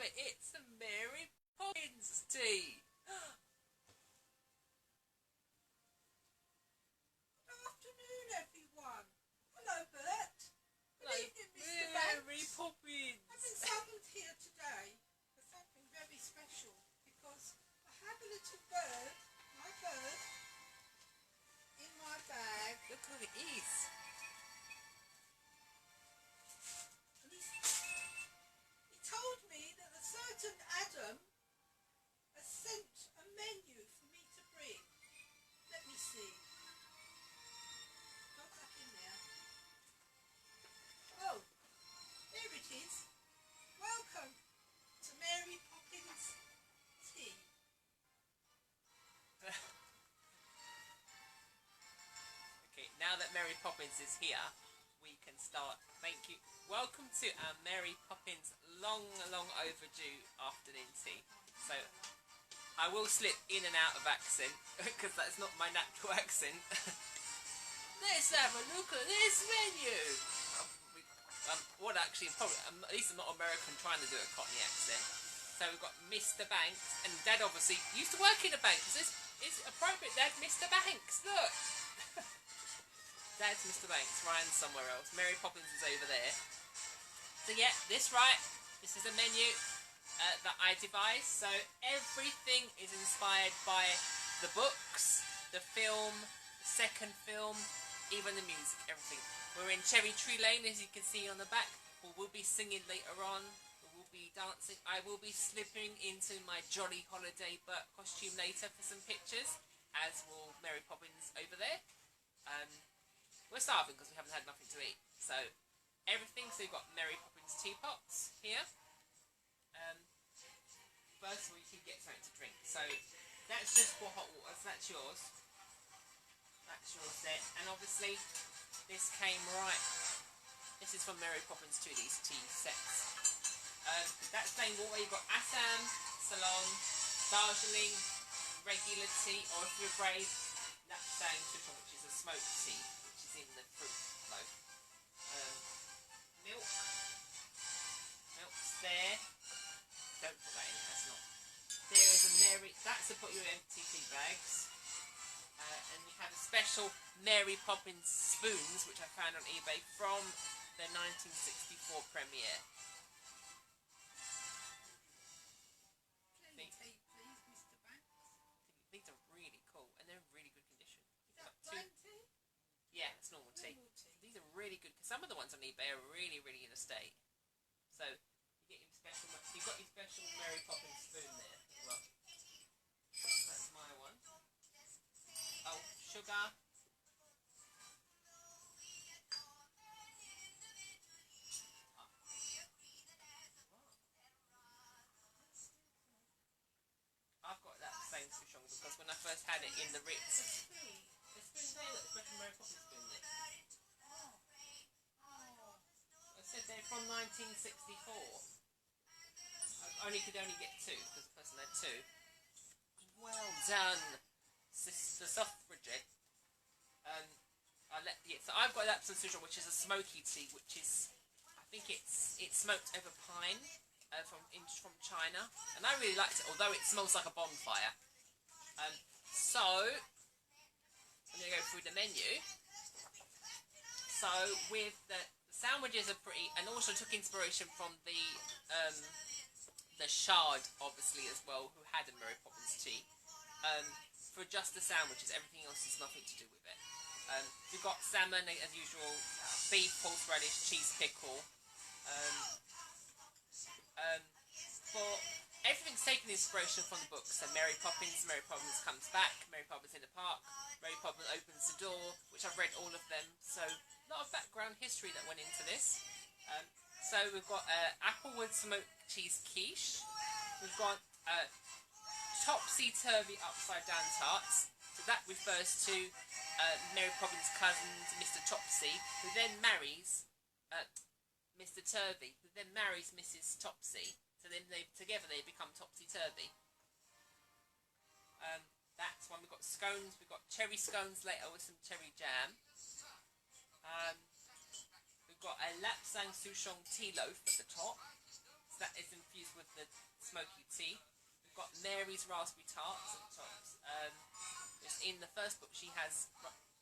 it. It's the Mary Poppins tea. Good afternoon, everyone. Hello, Bert. Hello, Good evening, Mr. Banks. Mary Poppins. I've been summoned here today for something very special because I have a little bird, my bird, in my bag. Look who it is. And he told me that a certain Adam has sent a menu for me to bring. Let me see. Got that in there. Oh, there it is. Welcome to Mary Poppins tea. Okay, now that Mary Poppins is here, we can start. Thank you. Welcome to our Mary Poppins long overdue afternoon tea. So, I will slip in and out of accent, because that's not my natural accent. Let's have a look at this menu! What actually, probably, at least I'm not American trying to do a Cockney accent. So we've got Mr. Banks, and Dad obviously used to work in a bank. Is appropriate, Dad? Mr. Banks, look! Dad's Mr. Banks, Ryan's somewhere else. Mary Poppins is over there. So yeah, this is a menu that I devised. So everything is inspired by the books, the film, the second film, even the music, everything. We're in Cherry Tree Lane, as you can see on the back. We'll be singing later on. We'll be dancing. I will be slipping into my Jolly Holiday Bert costume later for some pictures, as will Mary Poppins over there. We're starving because we haven't had nothing to eat. So everything. So you've got Mary Poppins teapots here. First of all, you can get something to drink. So that's just for hot water. So that's yours. That's yours there. And obviously, this came right. This is from Mary Poppins too. These tea sets. That same water, you've got Assam, Ceylon, Darjeeling, regular tea, or if you're brave, Lapsang Souchong, which is a smoked tea, which is in the fruit loaf. Milk's there. Don't put that in, that's not. There is a Mary, that's to put your empty tea bags. And we have a special Mary Poppins spoons, which I found on eBay from the 1964 premiere. Tea, please, Mr. Banks. These are really cool, and they're in really good condition. Is that plain tea? Yeah, it's normal tea. These are really good, because some of the ones on eBay are really in a state. So, you've got your special Mary Poppins spoon there as well. That's my one. Oh, sugar. I've got that same souchong because when I first had it in the Ritz. The spoon there, look, special Mary Poppins spoon there. I said they're from 1964. I could only get two because the person had two. Well done, Sister Suffragette. So I've got that souchong, which is a smoky tea, which is, I think it's smoked over pine from China, and I really liked it, although it smells like a bonfire. So I'm going to go through the menu. So with the sandwiches are pretty, and also took inspiration from the Shard, obviously, as well, who had a Mary Poppins tea. For just the sandwiches, everything else has nothing to do with it. We've got salmon, as usual, beef, horseradish, cheese pickle. For everything's taken inspiration from the books. So Mary Poppins comes back, Mary Poppins in the park, Mary Poppins opens the door, which I've read all of them. So a lot of background history that went into this. So we've got applewood smoked cheese quiche. We've got topsy-turvy upside-down tarts. So that refers to Mary Poppins' cousin, Mr. Topsy, who then marries Mr. Turvy, who then marries Mrs. Topsy. So then together they become topsy-turvy. That's one. We've got scones. We've got cherry scones later with some cherry jam. We've got a Lapsang Souchong tea loaf at the top. So that is infused with the smoky tea. We've got Mary's raspberry tarts at the top. In the first book, she has.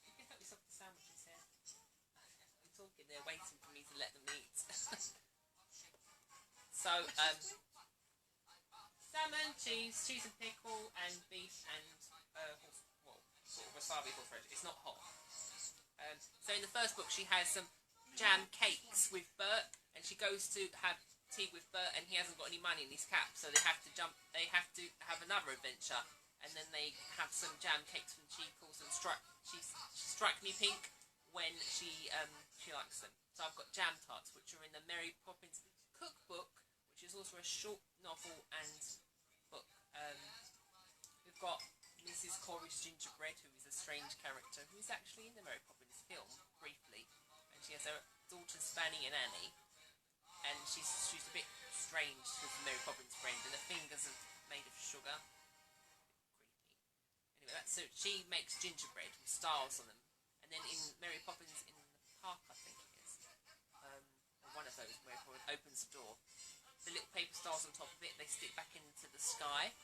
You can help yourself to sandwiches here. I'm talking, they're waiting for me to let them eat. So, salmon, cheese and pickle, and beef and sort of wasabi horseradish. It's not hot. So in the first book, she has some jam cakes with Bert, and she goes to have tea with Bert, and he hasn't got any money in his cap, so they have to have another adventure, and then they have some jam cakes, and she calls them Strike Me Pink when she likes them. So I've got jam tarts, which are in the Mary Poppins cookbook, which is also a short novel and book. We've got Mrs. Corey's gingerbread, who is a strange character, who is actually in the Mary Poppins film briefly, and she has her daughters Fanny and Annie, and she's a bit strange with the Mary Poppins friend, and her fingers are made of sugar. Anyway, so she makes gingerbread with stars on them, and then in Mary Poppins in the park, I think it is, one of those, Mary Poppins opens the door, the little paper stars on top of it, they stick back into the sky.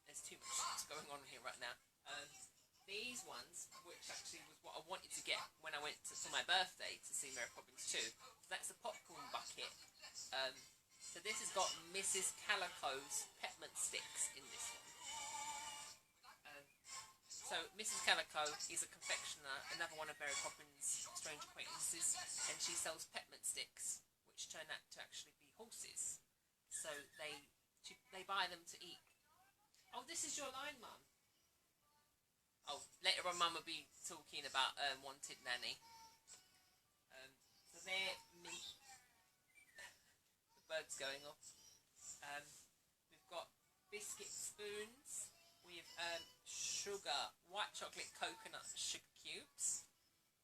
There's too much going on here right now. These ones, which actually was what I wanted to get when I went for my birthday to see Mary Poppins 2. So that's a popcorn bucket. So this has got Mrs. Calico's peppermint sticks in this one. So Mrs. Calico is a confectioner, another one of Mary Poppins' strange acquaintances, and she sells peppermint sticks, which turn out to actually be horses. So they buy them to eat. Oh, this is your line, Mum. Oh, later on, Mum will be talking about Wanted Nanny. So there, the bird's going off. We've got biscuit spoons with sugar, white chocolate, coconut, sugar cubes.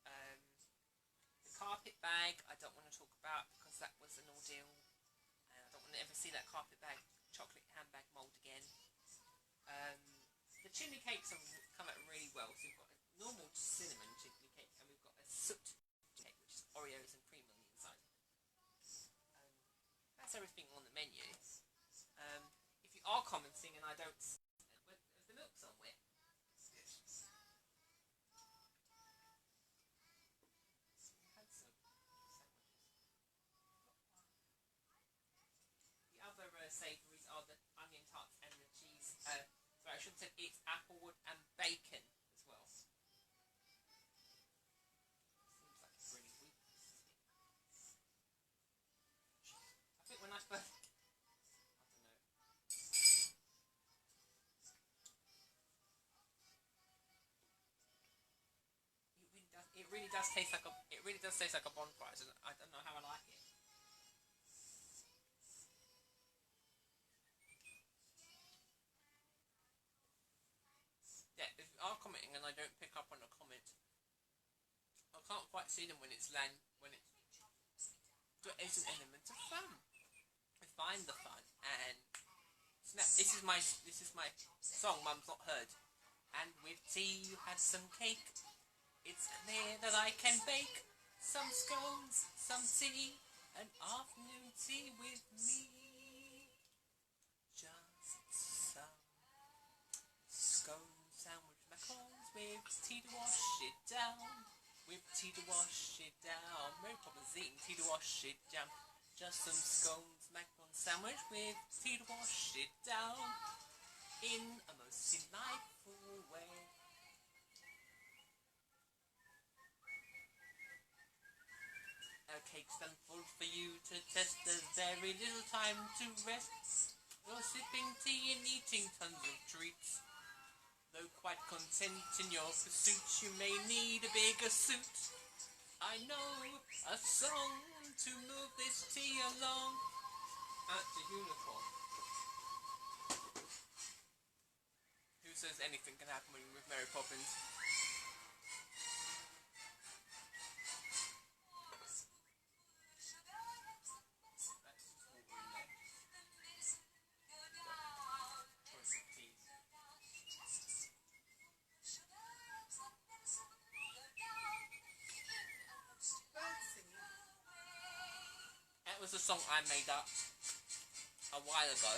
The carpet bag I don't want to talk about because that was an ordeal, and I don't want to ever see that carpet bag, chocolate handbag mould again. The chimney cakes have come out really well. So we've got a normal cinnamon chimney cake, and we've got a soot cake, which is Oreos and cream on the inside. That's everything on the menu. If you are commenting and I don't, if the milk's on wet. The other savouries are the onion tarts and the cheese. Sorry, I should have said it's applewood and bacon as well. Seems like it's really weak. I think when I first, it really does taste like a bonfire. I don't know how I like it. Yeah, if you are commenting and I don't pick up on a comment, I can't quite see them when it's there is an element of fun. I find the fun, and this is my song Mum's not heard. And with tea you had some cake. It's clear that I can bake some scones, some tea, an afternoon tea with me. Just some scones sandwich macarons with tea to wash it down. With tea to wash it down. Mary Poppins eating tea to wash it down. Just some scones macaron sandwich with tea to wash it down. In a most delightful way. A cake's done full for you to test. There's very little time to rest. You're sipping tea and eating tons of treats. Though quite content in your pursuit, you may need a bigger suit. I know a song to move this tea along. That's a unicorn. Who says anything can happen when you're with Mary Poppins? was a song I made up a while ago.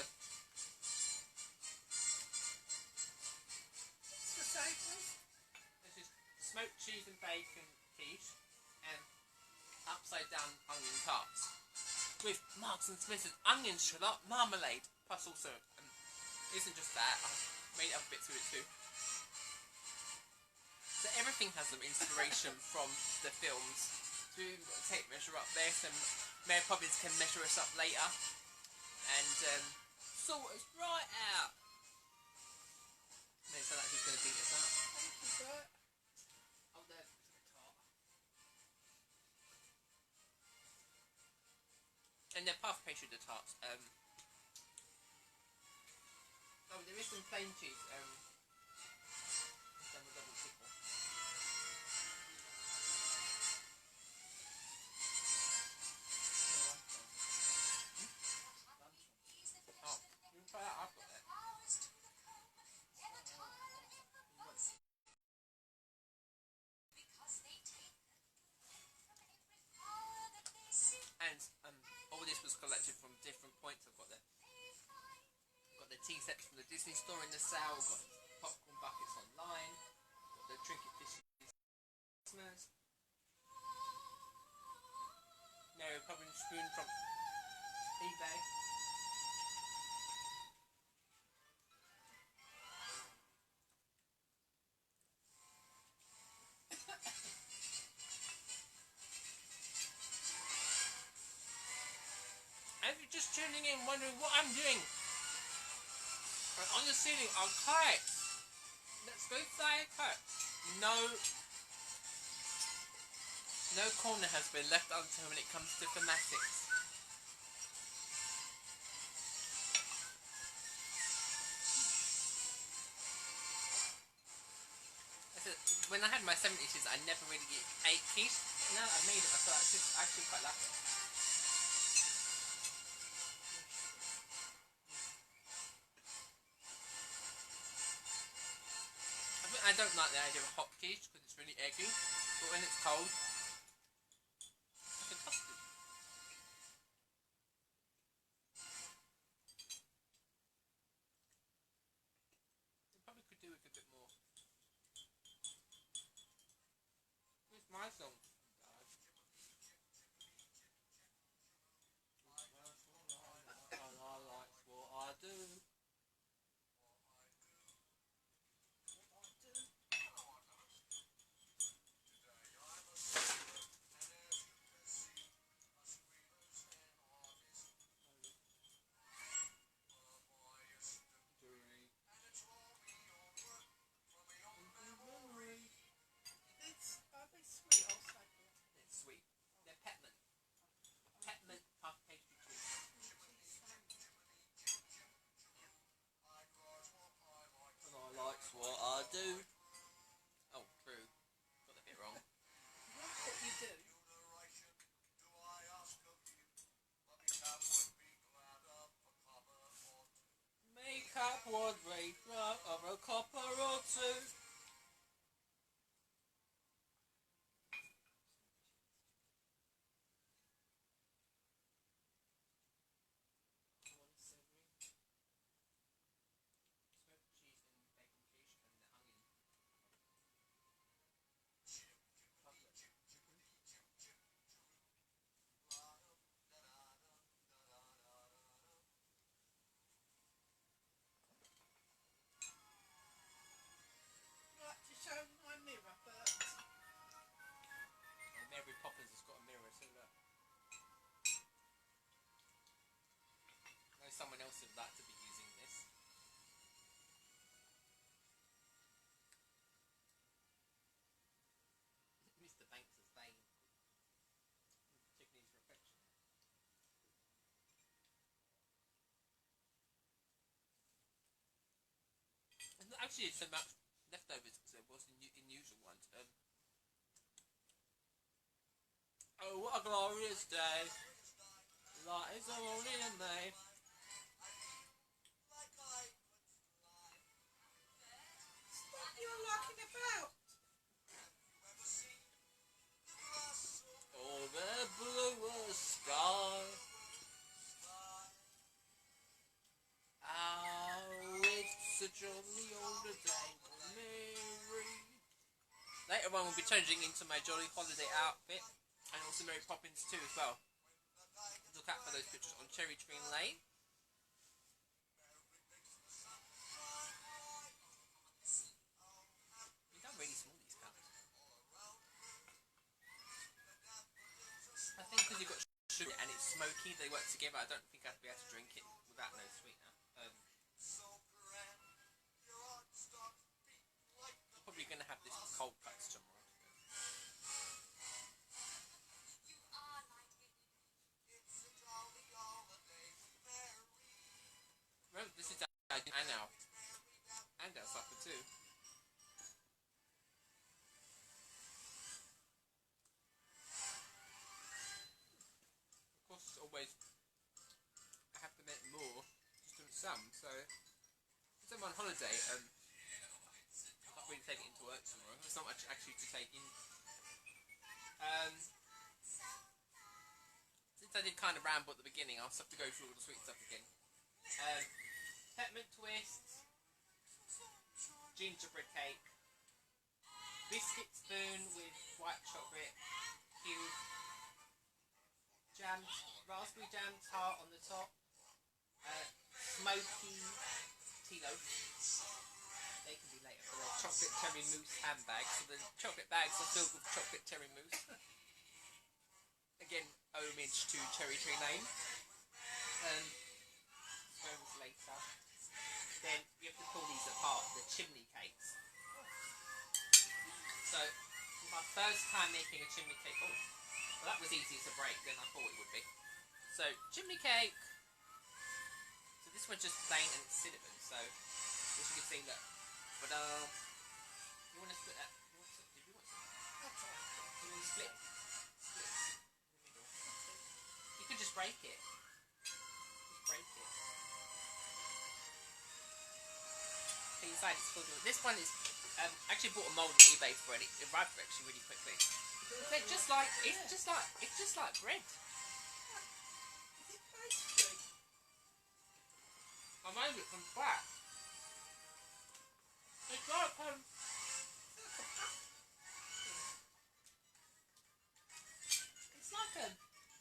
What's the same, please? This is smoked cheese and bacon quiche and upside down onion tarts with Marks and Spencer's onion shallot marmalade. Plus also, it isn't just that, I made other bits of it too. So everything has some inspiration from the films. So we've got a tape measure up there, so Mary Poppins can measure us up later. And sort us right out. Makes it sound like he's going to beat us up. Thank you, Bert. Oh, there's a tart. And they're puff pastry, the tarts. Oh, there is some plain cheese. Done with double pickle. Oh, you can try that. I've got that. And all this was collected from different points. I've got the tea sets from the Disney store in the sale. I've got popcorn buckets online. Got the trinket fishes. Mary Poppins spoon from eBay. And if you're just tuning in wondering what I'm doing, on the ceiling are kites. Let's go fly a kite. No corner has been left unturned when it comes to thematics. When I had my 70s, I never really ate quiche. Now that I've made it, I thought I actually quite like it. I don't like the idea of hot quiche because it's really eggy, but when it's cold, it's like a custard. You probably could do with a bit more. Where's my song? I like what I do. Are they sweet or savory? It's sweet. They're peppermint. Peppermint puff pastry cheese. And I likes what I do. Oh, true. Got that bit wrong. What you do? Make up what rate of a copper or two. Like to show my mirror, Bert? Mary Poppins has got a mirror, so look. I know someone else would like to be using this. Mr. Banks' vein. Chicken's reflection. And actually, it's so much leftovers because there was unusual ones. Oh, what a glorious day! Light is only in May. Stop your locking about! Over bluer sky. jolly older day, Mary. Later on, we'll be changing into my jolly holiday outfit, and also Mary Poppins too as well. Look out for those pictures on Cherry Tree Lane. They're not really small, these cups. I think because you've got sugar and it's smoky, they work together. I don't think I'd be able to drink it without no sweetener. I'm probably going to have this cold cuts tomorrow. Remember, this is Anna and our supper too. Of course, it's always I have to make more just doing some. So since I'm on holiday, I'm not really taking it into work tomorrow. There's not much actually to take in. Since I did kind of ramble at the beginning, I'll have to go through all the sweet stuff again. Peppermint twists, gingerbread cake, biscuit spoon with white chocolate cube, jam, raspberry jam tart on the top, smoky tea loaf. They can be later for the chocolate cherry mousse handbag. So the chocolate bags are filled with chocolate cherry mousse. Again, homage to Cherry Tree Lane. Scones later. Then you have to pull these apart, the chimney cakes. So, my first time making a chimney cake. Oh, well, that was easier to break than I thought it would be. So, chimney cake. So this one's just plain and cinnamon. So, as you can see, look. But you want to split that? Did you want to? You want to split? Split in the middle. You could just break it. Just break it. Inside it's filled with. This one is actually bought a mold on eBay for it. It arrived actually really quickly. They're just like it's just like bread. Is it pastry? I made it from scratch. It's like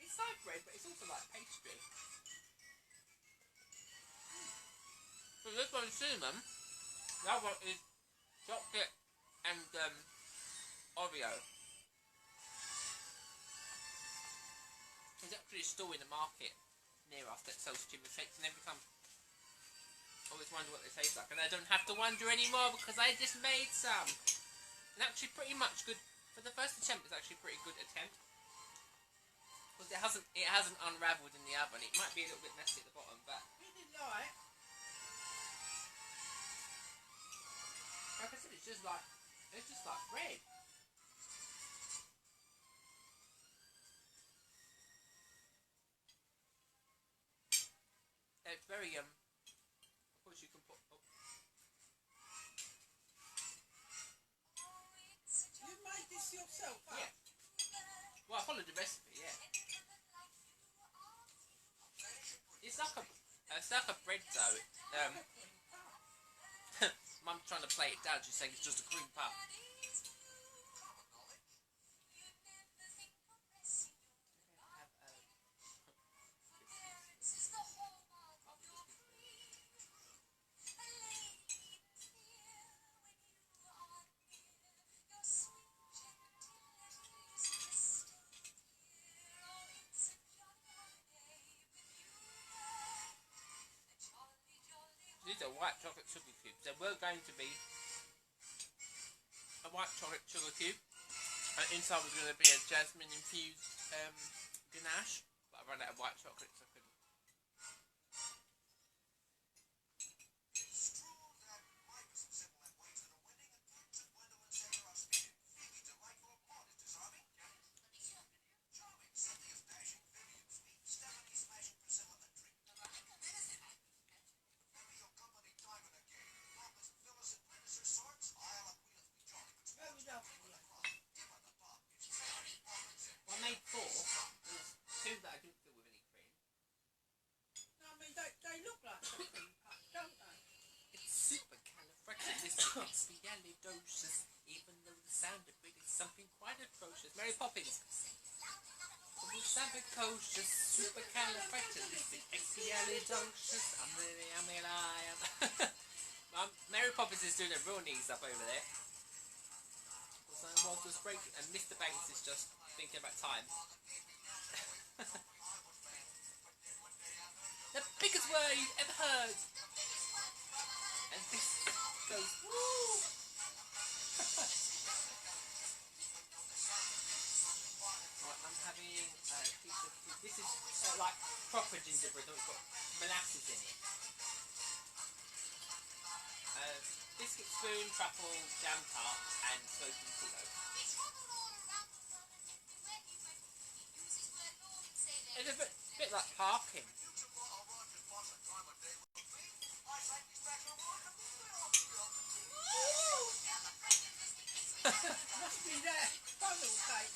it's like bread, but it's also like pastry. So this one's cinnamon. That one is chocolate and Oreo. There's actually a store in the market near us that sells chimney cakes, and every time I always wonder what they taste like, and I don't have to wonder anymore because I just made some. And actually pretty much good. For the first attempt, it's actually a pretty good attempt. Because it hasn't unravelled in the oven. It might be a little bit messy at the bottom, but Really light. like I said, it's just like bread. It's very of course you can put. Oh. You made this yourself, huh? Yeah. Well, I followed the recipe. Yeah. It's like a bread dough. Mum's trying to play it down. She's saying it's just a cream puff. These are white chocolate sugar cubes. There were going to be a white chocolate sugar cube, and inside was going to be a jasmine infused ganache, but I ran out of white chocolate, so I couldn't. Very lovely. Well, I made 4. There's 2 that I didn't fill with any cream, Mary Poppins. Supercalifragilistic, supercalifragilisticexpialidocious. Mary Poppins is doing a real knees up over there. So just breaking, and Mr. Banks is just thinking about time. The biggest word you've ever heard. And this goes, woo! Right, I'm having a piece of, this is like proper gingerbread, it's got molasses in it. Biscuit spoon, truffle, jam tart, and smoky tea. It's a bit like parking. Must be that funnel cake.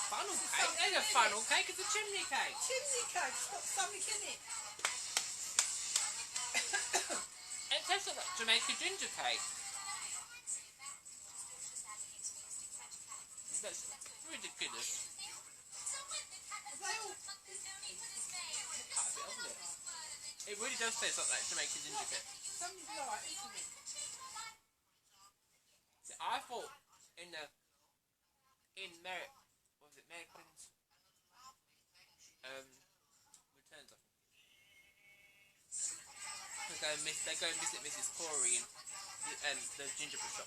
Funnel cake? There's a funnel cake, it's a chimney cake. Chimney cake, it's got something in it. It tastes like Jamaican ginger cake. That's ridiculous. They all... It really does taste like that Jamaican ginger cake. Something light, isn't it? See, I thought in Mary Poppins Returns, I think. They go and visit Mrs. Corey in the gingerbread shop.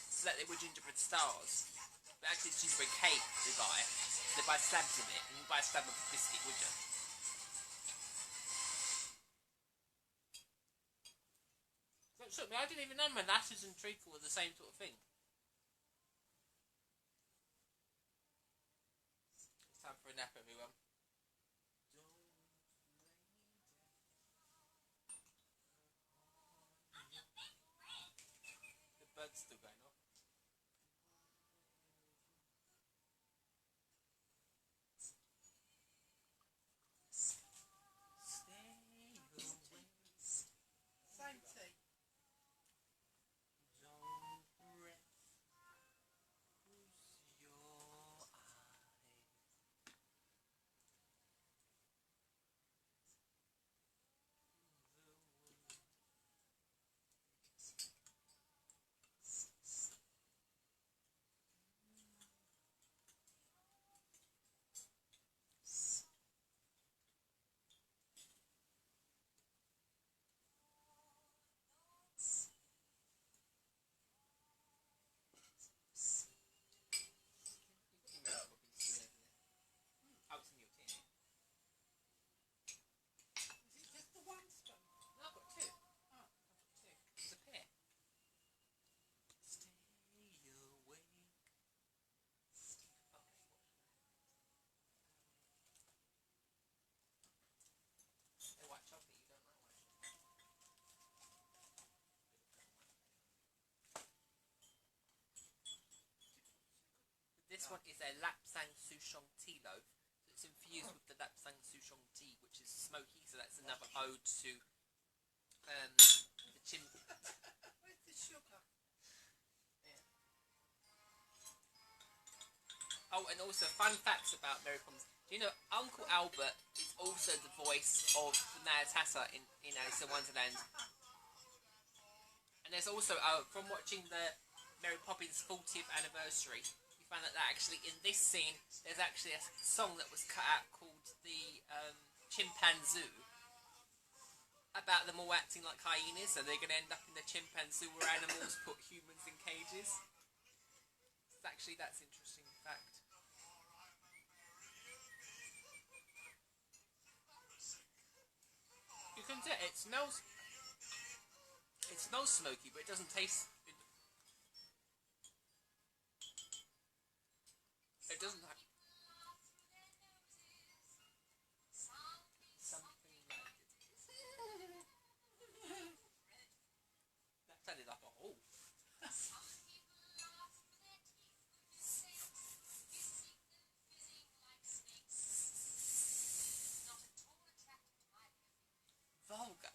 So that they were gingerbread stars. But actually it's gingerbread cake they buy. They buy slabs of it, and you buy a slab of biscuit, would you? So, I didn't even know molasses and treacle were the same sort of thing. It's time for a nap, everyone. The bird's still going off. Same tea. This one is a lapsang souchong tea loaf. So it's infused with the lapsang souchong tea, which is smoky. So that's another ode to the chim. Where's the sugar? Yeah. Oh, and also fun facts about Mary Poppins. Do you know Uncle Albert is also the voice of the Mad Hatter in Alice in Wonderland? And there's also from watching the Mary Poppins 40th anniversary. Found that actually in this scene there's actually a song that was cut out called the Chimpanzee, about them all acting like hyenas, so they're going to end up in the chimpanzee where animals put humans in cages. That's interesting fact. You can tell it smells smoky, but it doesn't taste. It doesn't have something like it. That sounded like a hole. Vulgar.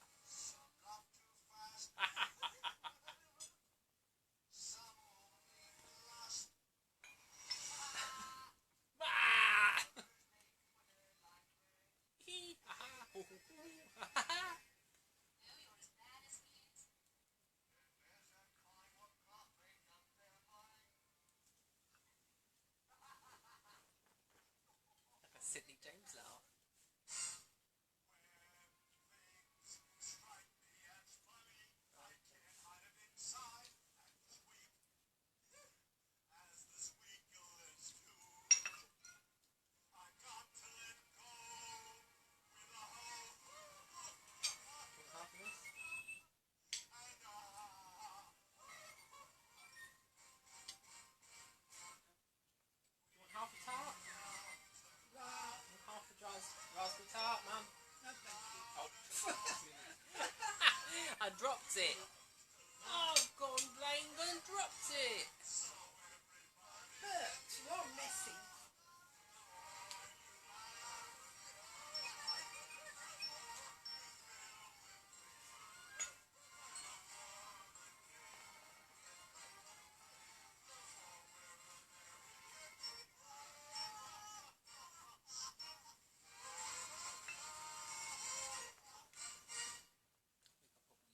Sidney James laugh. Half of this? You want half a tart? Half a raspberry tart, Mum? No, thank you. Oh. I dropped it. Oh, I've gone blind and dropped it. Bert, you're messy.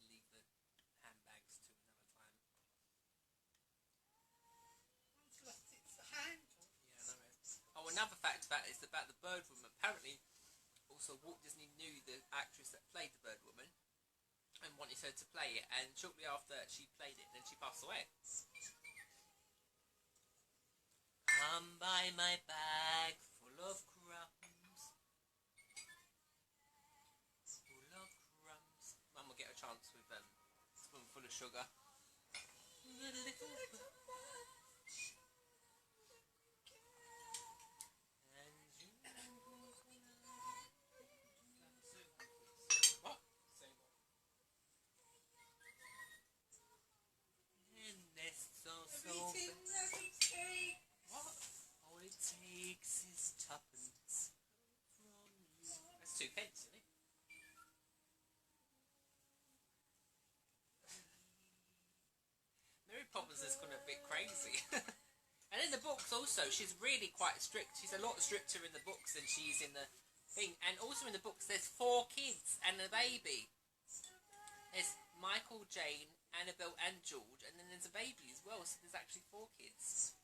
Leave the handbags to another time. One's lost its handle. Yeah, I know. Oh, another fact about it is about the Bird Woman. Apparently, also Walt Disney knew the actress that played the Bird Woman and wanted her to play it. And shortly after she played it, then she passed away. Come by my bag full of crumbs. Full of crumbs. Mum will get a chance with a spoonful of sugar. What? Say what? And nests are so Everything doesn't stay. What? All it takes is tuppence from you. That's 2 pence, isn't it? Mary Poppins has gone a bit crazy. And in the books also, she's really quite strict. She's a lot stricter in the books than she is in the thing. And also in the books, there's 4 kids and a baby. There's Michael, Jane, Annabelle and George, and then there's a baby as well, so there's actually 4 kids.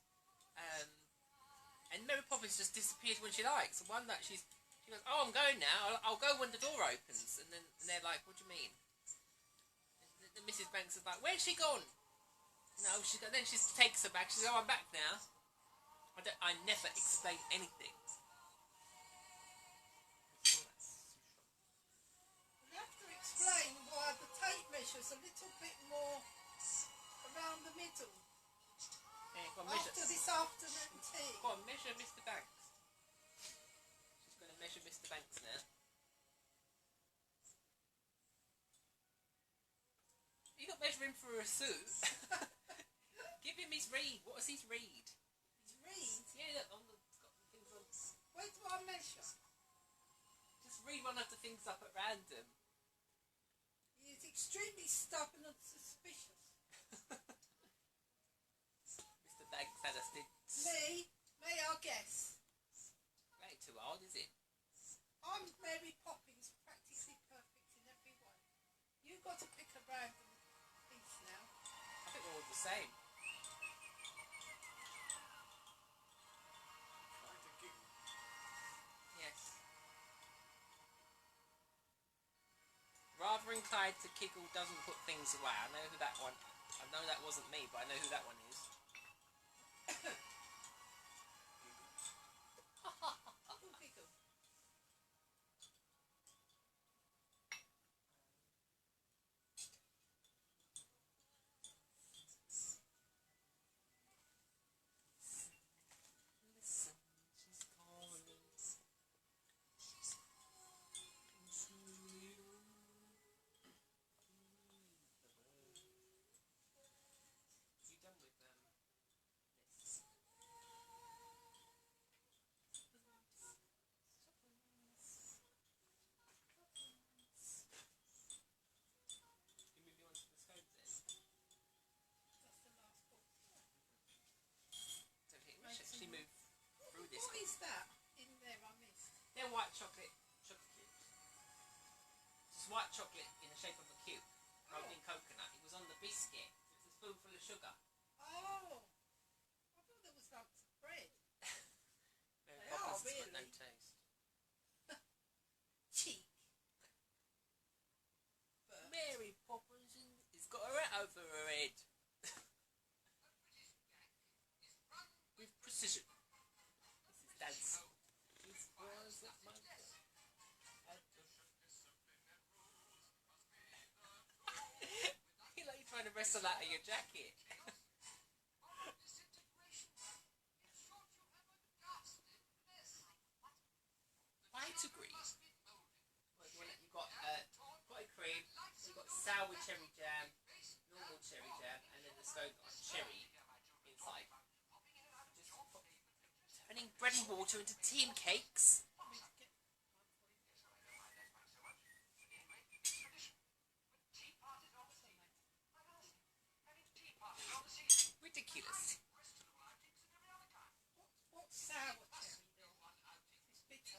And Mary Poppins just disappears when she likes. One that she goes, oh, I'm going now. I'll go when the door opens. And they're like, what do you mean? And Mrs. Banks is like, where's she gone? No, then she takes her back. She says, oh, I'm back now. I never explain anything. You have to explain why the tape measure's a little bit more around the middle. Yeah, go on, After this afternoon tea. Go on, measure Mr. Banks. She's going to measure Mr. Banks now. You're not measuring for a suit. Give him his read. What is his read? His read? Yeah, look, it's got things on. Where do I measure? Just read one of the things up at random. He is extremely stubborn and suspicious. Mr. Banks had a stint. Me? May I guess? That ain't too hard, is it? I'm Mary Poppins, practically perfect in every way. You've got to pick a random piece now. I think we're all the same. Yes. Rather inclined to giggle doesn't put things away. I know who that one. I know that wasn't me, but I know who that one is. Giggle, giggle. Listen, she's calling to you. You done with this? You move you onto the scope then. That's the last book. Don't think we should actually move through this. What is that in there I missed? They're white chocolate cubes. It's white chocolate in the shape of a cube, rolled in coconut. It was on the biscuit. It's a spoonful of sugar. Oh, I thought there was lumps of bread. Mary They are, Poppins has got no really. taste. Dad's. It was at my You're like trying to wrestle out of your jacket. White agree. You've got cream, you've got sour cherry jam, normal cherry jam, and then there's got cherry inside. Just turning bread and water into tea and cakes. Ridiculous. What's sour cherry then? It's bitter.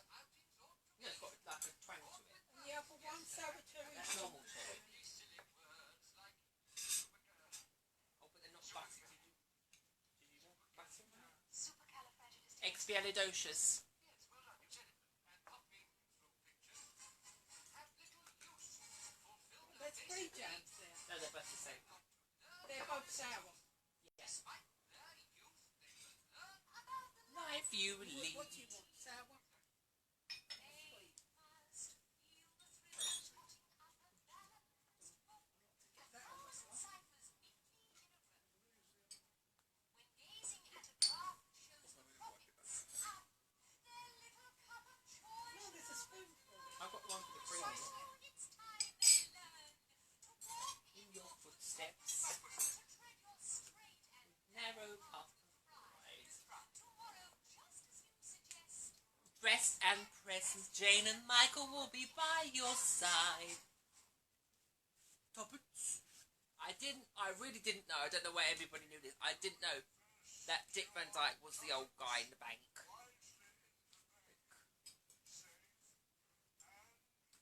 Yeah, it's got like a twang to it. And the other one, sour cherry. That's normal cherry. Oh, but they're not buttered. Did you want butter? Expialidocious. There's three jams there. No, they're both the same. They're both sour. Yes. Life you lead. What do you want? Sour? I've got one for the cream in your footsteps. Narrow path Breast and presence, Jane and Michael will be by your side. Tuppence. I really didn't know, I don't know where everybody knew this, I didn't know that Dick Van Dyke was the old guy in the bank.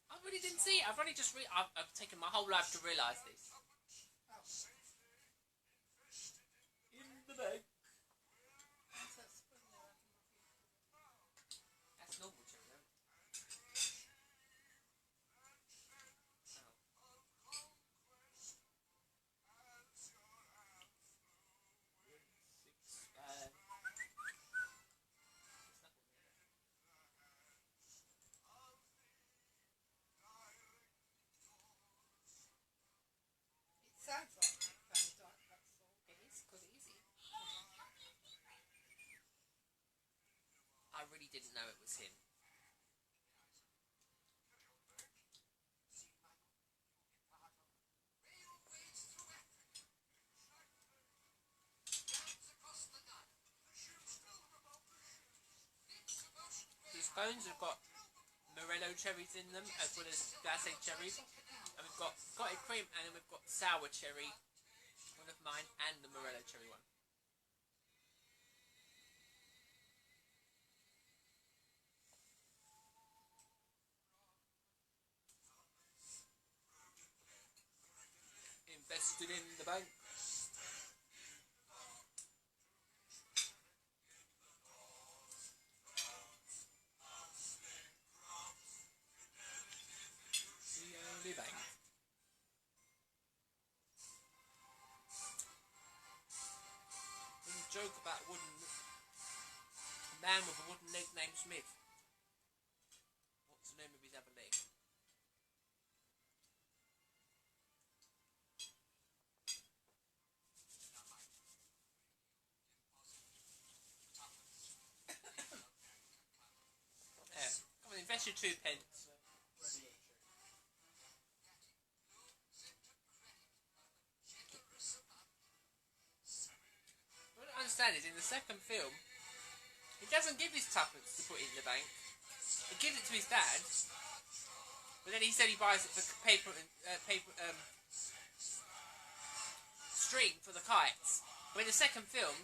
I really didn't see it, I've only just I've taken my whole life to realise this. In the bank. That's normal cherry, isn't it? Sounds like Dick Van Dyke, that's all. It is, because it is. I really didn't know it was him. The scones have got Morello cherries in them, as well as glacé cherries. And we've got cottage cream, and then we've got sour cherry, one of mine, and the Morello cherry one. Invested in the bank. The only bank. There's a joke about a man with a wooden leg named Smith. What's the name of his other leg? Come on, invest your 2 pence. What I don't understand is in the second film, he doesn't give his tuppence to put in the bank. He gives it to his dad, but then he said he buys it for paper string for the kites. But in the second film,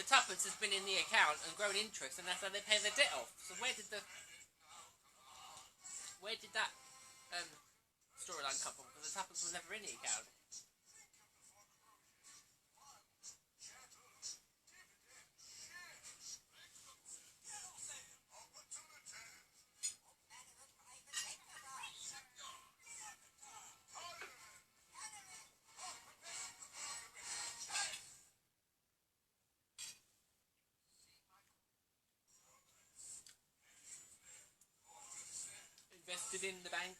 the tuppence has been in the account and grown interest, and that's how they pay their debt off. So where did that storyline come from? Because the tuppence was never in the account. it in the bank.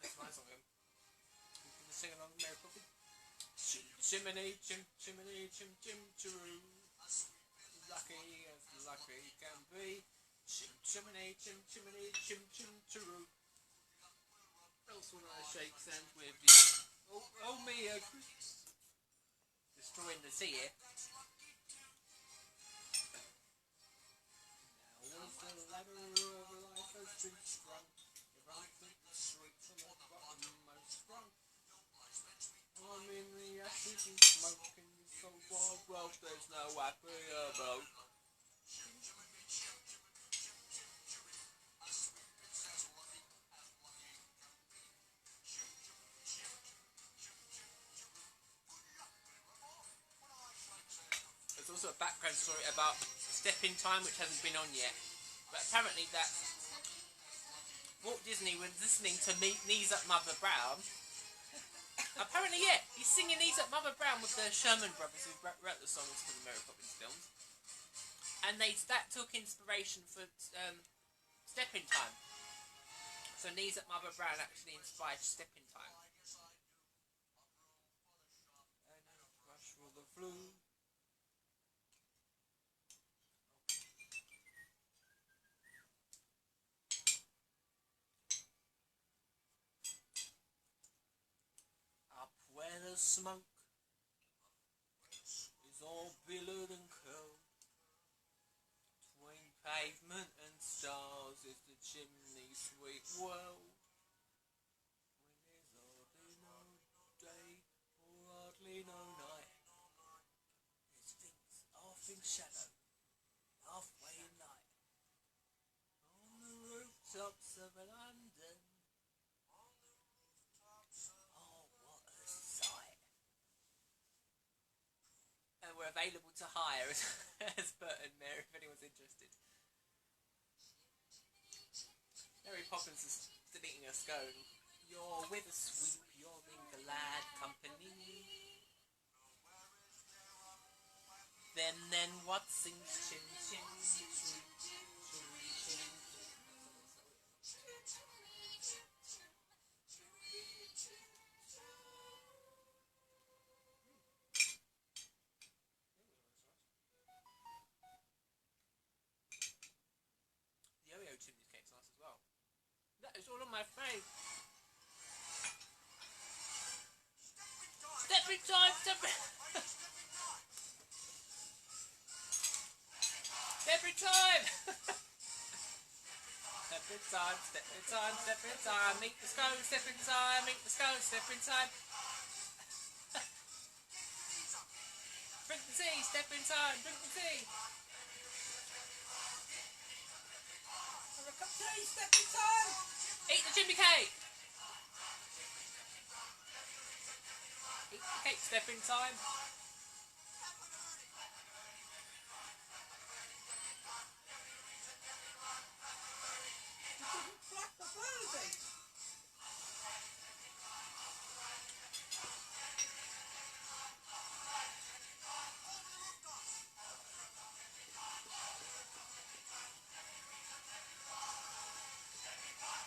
That's my song. You can sing along with Mary Poppins. Chimney, chimney, chiroo. Lucky can be. Chimney, chimney, chiroo. Else when I shake hands with you. Oh me, destroying the sea here. Now was the ladder of life has been strung. If I think the streets are the bottommost rung. I'm in the ashes and smoking so wild, well, there's no happy about. There's also a background story about Stepping Time, which hasn't been on yet. But apparently that Walt Disney was listening to Knees Up Mother Brown. Apparently, yeah, he's singing Knees Up Mother Brown with the Sherman Brothers who wrote the songs for the Mary Poppins films. And that took inspiration for Stepping Time. So Knees Up Mother Brown actually inspired Stepping Time. And rush for the flu. Up where the smoke is all billowed and curled, between pavement and stars is the chimney sweet world. When there's hardly no day or hardly no night, there's things half in shadow, halfway in light. On the rooftops of London, oh what a sight. And we're available to hire as Bert and Mary if anyone's interested. Mary Poppins is still eating a scone. You're with a sweep, you're in glad company. Then what sings chin chin chin chin chin. The Yo-Yo chimney cake's nice as well. That is all on my face. Stepping time, stepping time. Stepping time, stepping time, stepping time. Meet the scone, stepping time, meet the scone, stepping time. Drink the tea, stepping time, drink the tea. Have a cup of tea, stepping time. Eat the chimney cake. Eat the cake, stepping time. Black the birdie.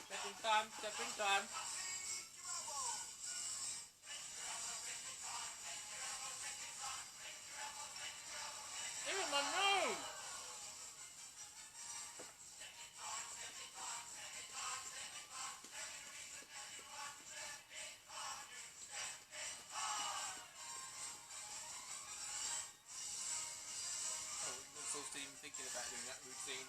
Stepping time, stepping time. Even my nose. Oh, I'm exhausted even thinking about doing that routine.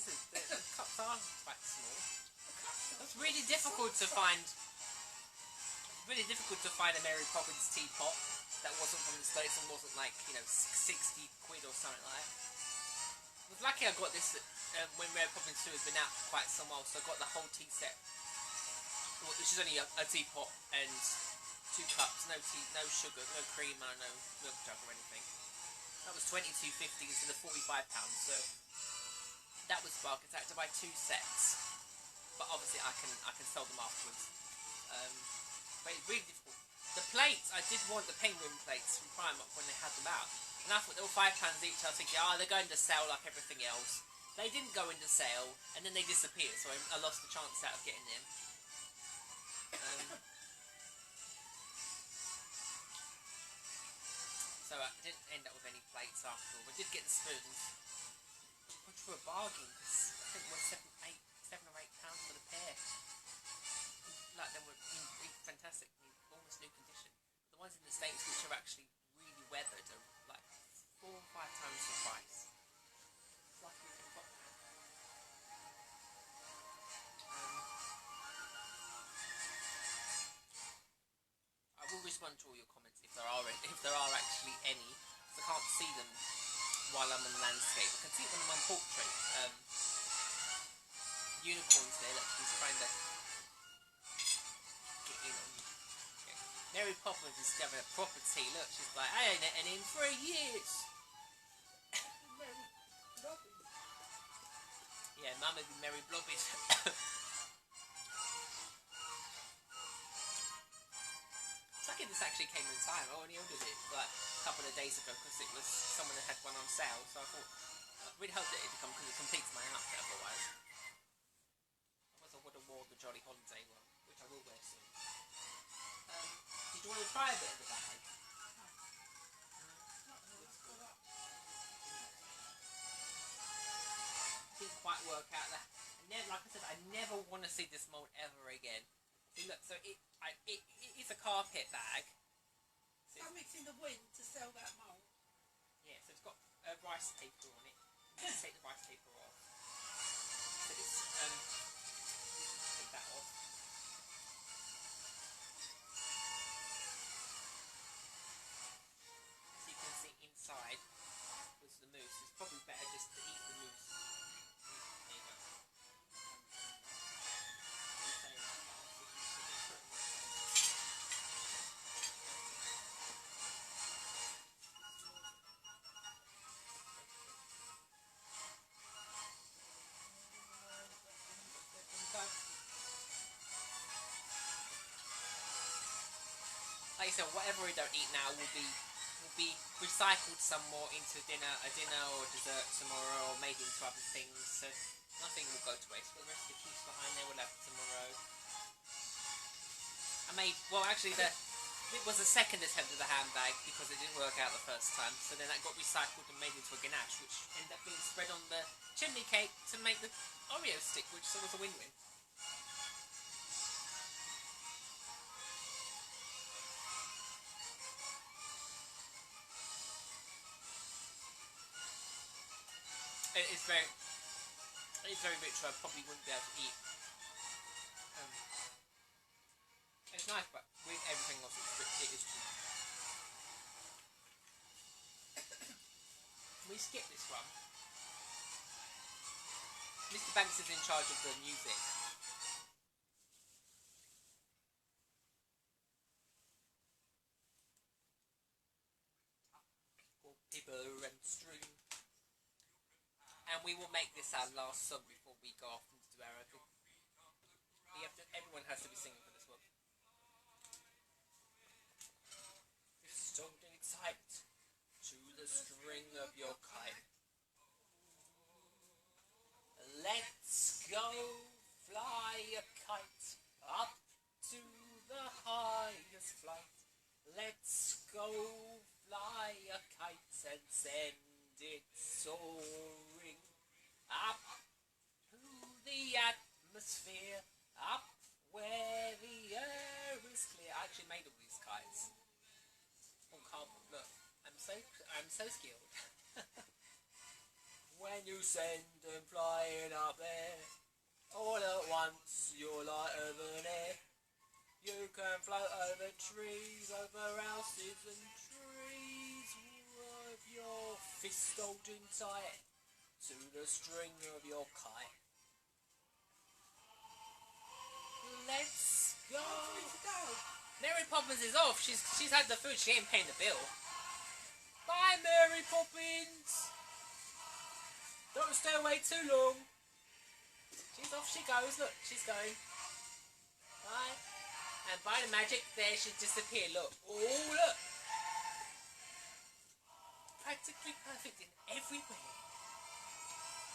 the cups are quite small. The cups are It's really difficult to find. Really difficult to find a Mary Poppins teapot that wasn't from the States and wasn't like, you know, 60 quid or something like that. I was lucky I got this when Mary Poppins 2 has been out quite some while, so I got the whole tea set, which is only a teapot and 2 cups, no tea, no sugar, no cream, and no milk jug or anything. That was £22.50 instead of £45, so that was bargain. I had to buy 2 sets, but obviously I can sell them afterwards. But it's really difficult. The plates, I did want the penguin plates from Primark when they had them out. And I thought they were £5 each. I was thinking, oh, they're going to sale like everything else. They didn't go into sale, and then they disappeared, so I lost the chance out of getting them. So I didn't end up with any plates after all. I did get the spoons, which were a bargain, because I think it was £7 or £8 for the pair. Like, they were in fantastic, almost new condition. The ones in the States, which are actually really weathered, are like 4 or 5 times the price. It's like we can put that. I will respond to all your comments if there are actually any. Because I can't see them while I'm on landscape. I can see it when I'm on portrait. Unicorns there. Look, he's trying to get in on. Okay. Mary Poppins is having a proper tea. Look, she's like, I ain't eaten in 3 years. Mary Poppins. Yeah, Mum would be Mary Blobbies. It's lucky this actually came in time. I only ordered it like a couple of days ago because it was someone that had one on sale. So I thought, I really hoped that it would come because it completes my outfit otherwise. Otherwise I would have worn the Jolly Holiday one, which I will wear soon. Did you want to try a bit of the bag? Didn't quite work out that. Like I said, I never want to see this mould ever again. See, look, so it is a carpet bag. So Something's in the wind to sell that mould. yeah, so it's got rice paper on it. Let's take the rice paper off. So it's take that off. So you can see inside was the mousse. It's probably better just to eat the mousse. There you go. Like I said, whatever we don't eat now will be recycled some more into a dinner or dessert tomorrow, or made into other things. So nothing will go to waste. But the rest of the keeps behind there we'll have tomorrow. Actually, it was a second attempt at the handbag because it didn't work out the first time. So then that got recycled and made into a ganache, which ended up being spread on the chimney cake to make the Oreo stick, which was a win-win. It's very rich, so I probably wouldn't be able to eat. It's nice, but with everything else, it is too much. We skip this one. Mr. Banks is in charge of the music. Paper and string. And we will make this our last song before we go off into Arabic. Everyone has to be singing for this one. So tight to the string of your kite. Let's go fly a kite up to the highest flight. Let's go fly a kite and send it soaring up to the atmosphere, up where the air is clear. I actually made all these kites on cardboard. Look, I'm so skilled. when you send them flying up there. All at once you're lighter than air. You can float over trees, over houses and trees, with your fist holding tight to the string of your kite. Let's go. Mary Poppins is off. She's had the food. She ain't paying the bill. Bye, Mary Poppins. Don't stay away too long. She's off. She goes. Look, she's going. Bye. And by the magic, there she disappeared. Look. Oh, look. Practically perfect in every way.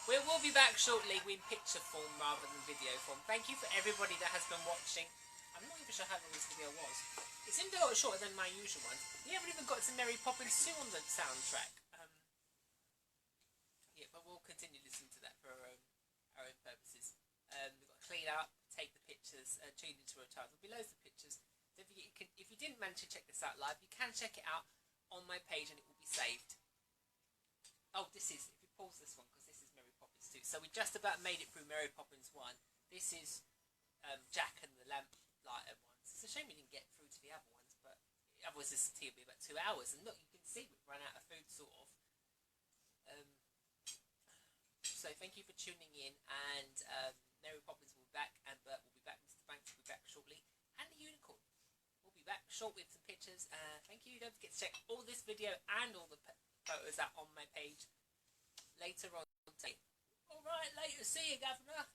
We'll be back shortly in picture form rather than video form. Thank you for everybody that has been watching. I'm not even sure how long this video was. It seemed a lot shorter than my usual ones. We haven't even got to Mary Poppins 2 on the soundtrack. Yeah, but we'll continue listening to that for our own purposes. We've got to clean up, take the pictures, tune into our tiles. There'll be loads of pictures. So if you didn't manage to check this out live, you can check it out on my page and it will be saved. Oh, if you pause this one, because this is Mary Poppins 2. So we just about made it through Mary Poppins 1. This is Jack and the Lamplighter ones. It's a shame we didn't get through to the other ones, but otherwise this tea will be about 2 hours. And look, you can see we've run out of food, sort of. So thank you for tuning in, and Mary Poppins will be back, and Bert will be back, Mr. Banks will be back shortly, and the Unicorn will be back shortly with some pictures. Thank you. Don't forget to check all this video and all the photos out on my page later on today. Alright, later. See you, Governor.